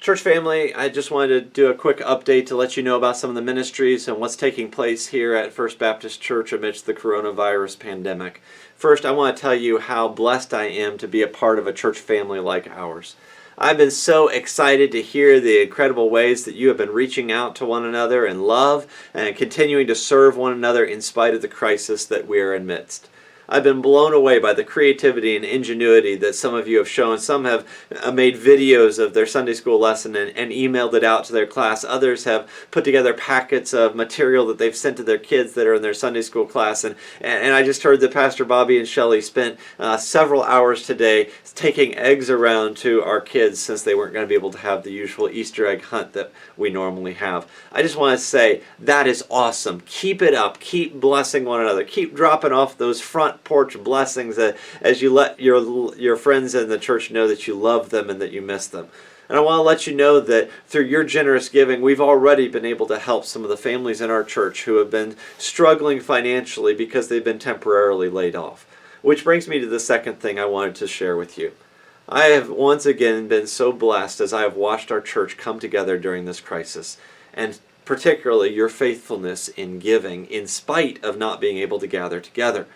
Church family, I just wanted to do a quick update to let you know about some of the ministries and what's taking place here at First Baptist Church amidst the coronavirus pandemic. First, I want to tell you how blessed I am to be a part of a church family like ours. I've been so excited to hear the incredible ways that you have been reaching out to one another in love and continuing to serve one another in spite of the crisis that we are amidst. I've been blown away by the creativity and ingenuity that some of you have shown. Some have made videos of their Sunday school lesson and emailed it out to their class. Others have put together packets of material that they've sent to their kids that are in their Sunday school class. And I just heard that Pastor Bobby and Shelley spent several hours today taking eggs around to our kids since they weren't going to be able to have the usual Easter egg hunt that we normally have. I just want to say that is awesome. Keep it up. Keep blessing one another. Keep dropping off those front porch blessings as you let your friends in the church know that you love them and that you miss them. And I want to let you know that through your generous giving, we've already been able to help some of the families in our church who have been struggling financially because they've been temporarily laid off. Which brings me to the second thing I wanted to share with you. I have once again been so blessed as I have watched our church come together during this crisis, and particularly your faithfulness in giving in spite of not being able to gather together.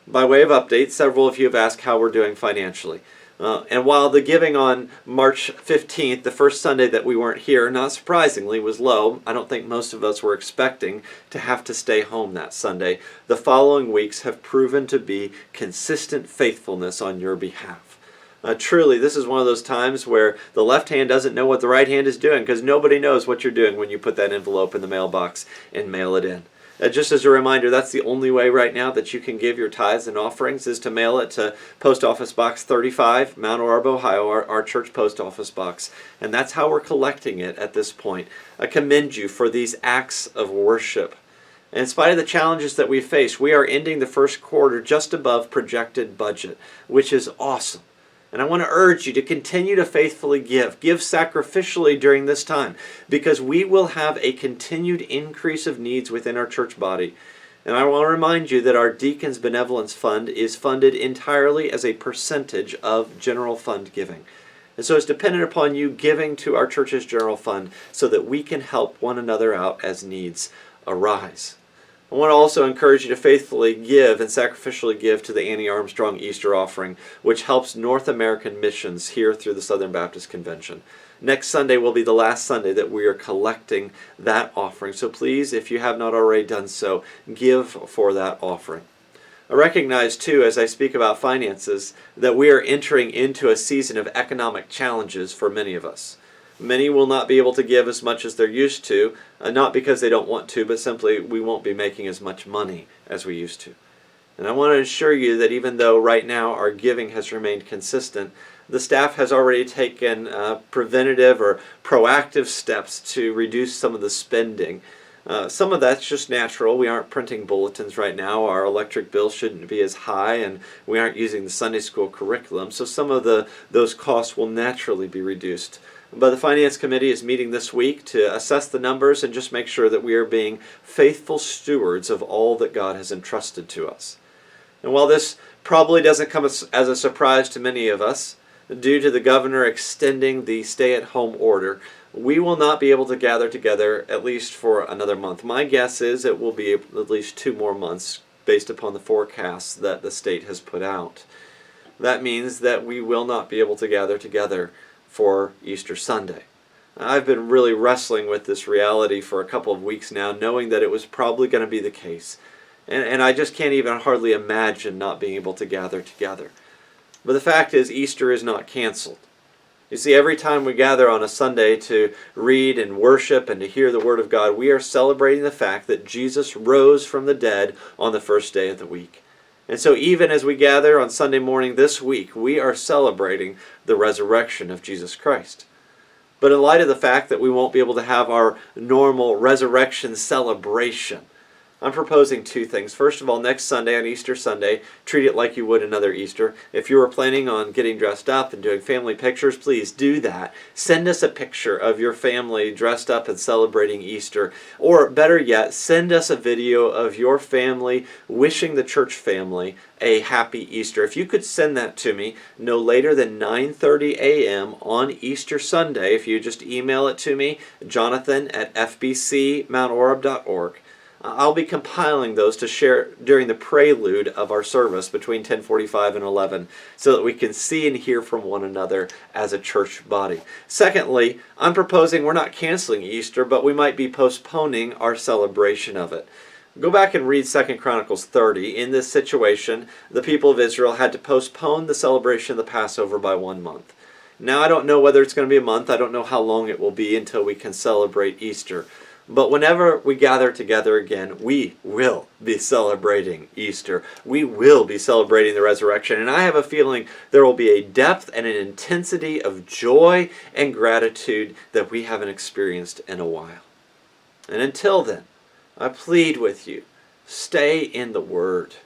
By way of update, several of you have asked how we're doing financially. And while the giving on March 15th, the first Sunday that we weren't here, not surprisingly was low, I don't think most of us were expecting to have to stay home that Sunday. The following weeks have proven to be consistent faithfulness on your behalf. Truly, this is one of those times where the left hand doesn't know what the right hand is doing because nobody knows what you're doing when you put that envelope in the mailbox and mail it in. Just as a reminder, that's the only way right now that you can give your tithes and offerings is to mail it to Post Office Box 35, Mount Orab, Ohio, our church post office box. And that's how we're collecting it at this point. I commend you for these acts of worship. And in spite of the challenges that we face, we are ending the first quarter just above projected budget, which is awesome. And I want to urge you to continue to faithfully give sacrificially during this time, because we will have a continued increase of needs within our church body. And I want to remind you that our Deacons Benevolence Fund is funded entirely as a percentage of general fund giving. And so it's dependent upon you giving to our church's general fund so that we can help one another out as needs arise. I want to also encourage you to faithfully give and sacrificially give to the Annie Armstrong Easter offering, which helps North American missions here through the Southern Baptist Convention. Next Sunday will be the last Sunday that we are collecting that offering. So please, if you have not already done so, give for that offering. I recognize, too, as I speak about finances, that we are entering into a season of economic challenges for many of us. Many will not be able to give as much as they're used to, not because they don't want to, but simply we won't be making as much money as we used to. And I want to assure you that even though right now our giving has remained consistent, the staff has already taken preventative or proactive steps to reduce some of the spending. Some of that's just natural. We aren't printing bulletins right now. Our electric bill shouldn't be as high, and we aren't using the Sunday school curriculum. So some of those costs will naturally be reduced. But the Finance Committee is meeting this week to assess the numbers and just make sure that we are being faithful stewards of all that God has entrusted to us. And while this probably doesn't come as a surprise to many of us, due to the governor extending the stay-at-home order, we will not be able to gather together at least for another month. My guess is it will be at least 2 more months based upon the forecasts that the state has put out. That means that we will not be able to gather together for Easter Sunday. I've been really wrestling with this reality for a couple of weeks now, knowing that it was probably going to be the case. And I just can't even hardly imagine not being able to gather together. But the fact is, Easter is not canceled. You see, every time we gather on a Sunday to read and worship and to hear the Word of God, we are celebrating the fact that Jesus rose from the dead on the first day of the week. And so even as we gather on Sunday morning this week, we are celebrating the resurrection of Jesus Christ. But in light of the fact that we won't be able to have our normal resurrection celebration, I'm proposing two things. First of all, next Sunday, on Easter Sunday, treat it like you would another Easter. If you were planning on getting dressed up and doing family pictures, please do that. Send us a picture of your family dressed up and celebrating Easter. Or better yet, send us a video of your family wishing the church family a happy Easter. If you could send that to me no later than 9:30 a.m. on Easter Sunday, if you just email it to me, jonathan@fbcmountorab.org. I'll be compiling those to share during the prelude of our service between 10:45 and 11 so that we can see and hear from one another as a church body. Secondly, I'm proposing we're not canceling Easter, but we might be postponing our celebration of it. Go back and read 2 Chronicles 30. In this situation, the people of Israel had to postpone the celebration of the Passover by 1 month. Now I don't know whether it's going to be a month. I don't know how long it will be until we can celebrate Easter. But whenever we gather together again, we will be celebrating Easter. We will be celebrating the resurrection. And I have a feeling there will be a depth and an intensity of joy and gratitude that we haven't experienced in a while. And until then, I plead with you, stay in the Word.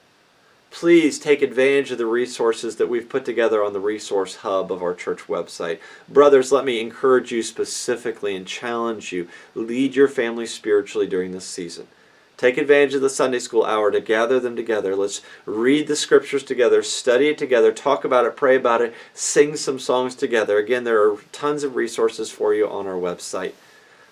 Please take advantage of the resources that we've put together on the resource hub of our church website. Brothers, let me encourage you specifically and challenge you. Lead your family spiritually during this season. Take advantage of the Sunday school hour to gather them together. Let's read the scriptures together, study it together, talk about it, pray about it, sing some songs together. Again, there are tons of resources for you on our website.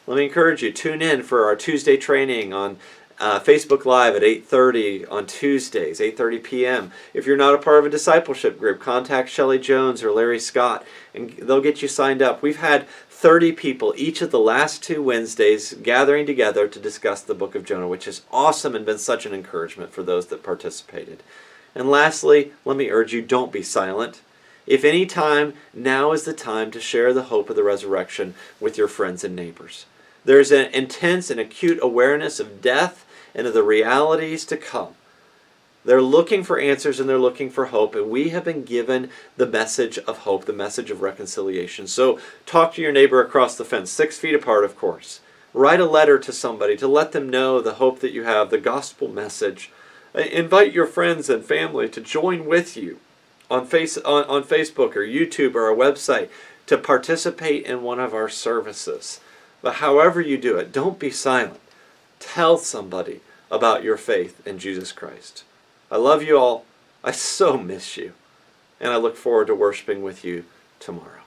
Let me encourage you, tune in for our Tuesday training on Facebook Live at 8:30 on Tuesdays, 8:30 p.m. If you're not a part of a discipleship group, contact Shelley Jones or Larry Scott, and they'll get you signed up. We've had 30 people each of the last 2 Wednesdays gathering together to discuss the book of Jonah, which is awesome and been such an encouragement for those that participated. And lastly, let me urge you, don't be silent. If any time, now is the time to share the hope of the resurrection with your friends and neighbors. There's an intense and acute awareness of death and of the realities to come. They're looking for answers and they're looking for hope, and we have been given the message of hope, the message of reconciliation. So talk to your neighbor across the fence, 6 feet apart, of course. Write a letter to somebody to let them know the hope that you have, the gospel message. Invite your friends and family to join with you on Facebook or YouTube or our website to participate in one of our services. But however you do it, don't be silent. Tell somebody about your faith in Jesus Christ. I love you all. I so miss you. And I look forward to worshiping with you tomorrow.